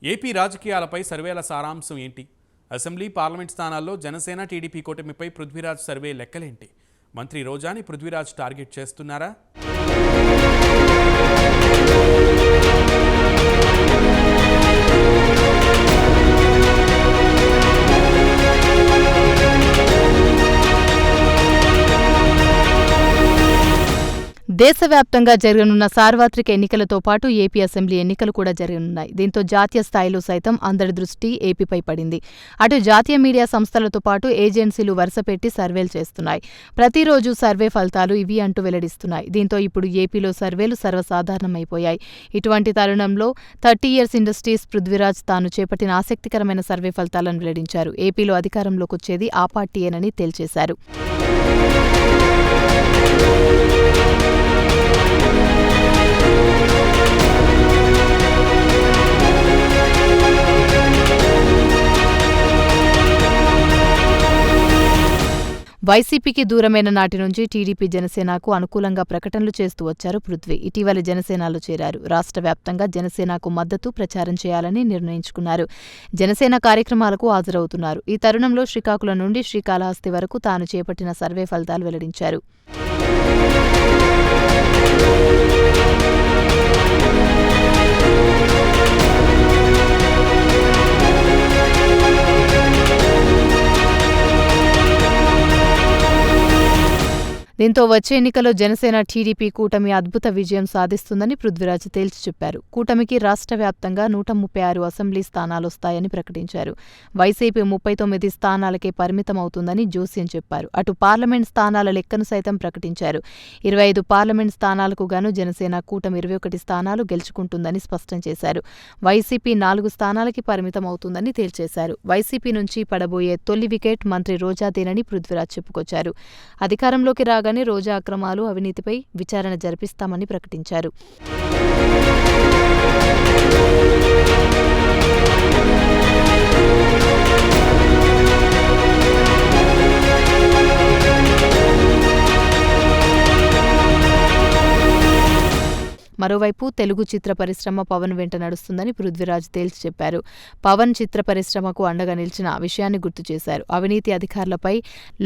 AP రాజకీయాలపై సర్వేల సారాంశం ఏంటి? అసెంబ్లీ, పార్లమెంట్ స్థానాల్లో జనసేన, టీడీపీ కూటమిపై పృథ్వీరాజ్ సర్వే లెక్కలేంటి? మంత్రి రోజాని పృథ్వీరాజ్ టార్గెట్ చేస్తున్నారా? దేశవ్యాప్తంగా జరగనున్న సార్వత్రిక ఎన్నికలతో పాటు ఏపీ అసెంబ్లీ ఎన్నికలు కూడా జరగనున్నాయి. దీంతో జాతీయ స్థాయిలో సైతం అందరి దృష్టి ఏపీపై పడింది. అటు జాతీయ మీడియా సంస్థలతో పాటు ఏజెన్సీలు వరుసపెట్టి సర్వేలు చేస్తున్నాయి. ప్రతిరోజు సర్వే ఫలితాలు ఇవి అంటూ వెల్లడిస్తున్నాయి. దీంతో ఇప్పుడు ఏపీలో సర్వేలు సర్వసాధారణమైపోయాయి. ఇటువంటి తరుణంలో 30 ఇయర్స్ ఇండస్ట్రీస్ పృథ్వీరాజ్ తాను చేపట్టిన ఆసక్తికరమైన సర్వే ఫలితాలను వెల్లడించారు. ఏపీలో అధికారంలోకి వచ్చేది ఆ పార్టీయేనని తేల్చేశారు. వైసీపీకి దూరమైన నాటి నుంచి టీడీపీ, జనసేనకు అనుకూలంగా ప్రకటనలు చేస్తూ వచ్చారు పృథ్వీ. ఇటీవల జనసేనలో చేరారు. రాష్ట్ర వ్యాప్తంగా జనసేనకు మద్దతు ప్రచారం చేయాలని నిర్ణయించుకున్నారు. జనసేన కార్యక్రమాలకు హాజరవుతున్నారు. ఈ తరుణంలో శ్రీకాకుళం నుండి శ్రీకాళహస్తి వరకు తాను చేపట్టిన సర్వే ఫలితాలు వెల్లడించారు. దీంతో వచ్చే ఎన్నికల్లో జనసేన, టీడీపీ కూటమి అద్భుత విజయం సాధిస్తుందని పృథ్వీరాజ్ తేల్చి చెప్పారు. కూటమికి రాష్ట్ర వ్యాప్తంగా 136 అసెంబ్లీ స్థానాలొస్తాయని ప్రకటించారు. వైసీపీ 39 స్థానాలకే పరిమితమవుతుందని జోస్యం చెప్పారు. అటు పార్లమెంట్ స్థానాల లెక్కను సైతం ప్రకటించారు. 25 పార్లమెంట్ స్థానాలకు గాను జనసేన కూటమి 21 స్థానాలు గెలుచుకుంటుందని స్పష్టం చేశారు. వైసీపీ 4 స్థానాలకి పరిమితమవుతుందని తేల్చేశారు. వైసీపీ నుంచి పడబోయే తొలి వికెట్ మంత్రి రోజాదేనని పృథ్వీరాజ్ చెప్పుకొచ్చారు. అధికారంలోకి రాగానే రోజా అక్రమాలు, అవినీతిపై విచారణ జరిపిస్తామని ప్రకటించారు. మరోవైపు తెలుగు చిత్ర పరిశ్రమ పవన్ వెంట నడుస్తుందని పృథ్వీరాజ్ తేల్చి చెప్పారు. పవన్ చిత్ర పరిశ్రమకు అండగా నిలిచిన విషయాన్ని గుర్తు చేశారు. అవినీతి అధికారులపై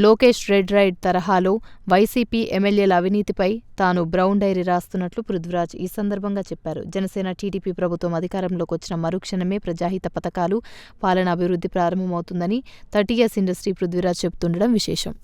లోకేష్ రెడ్ రైడ్ తరహాలో వైసీపీ ఎమ్మెల్యేల అవినీతిపై తాను బ్రౌన్ డైరీ రాస్తున్నట్లు పృథ్వీరాజ్ ఈ సందర్భంగా చెప్పారు. జనసేన, టీడీపీ ప్రభుత్వం అధికారంలోకి వచ్చిన మరుక్షణమే ప్రజాహిత పథకాలు, పాలన అభివృద్ధి ప్రారంభమవుతుందని 30 ఇయర్స్ ఇండస్ట్రీ పృథ్వీరాజ్ చెబుతుండడం విశేషం.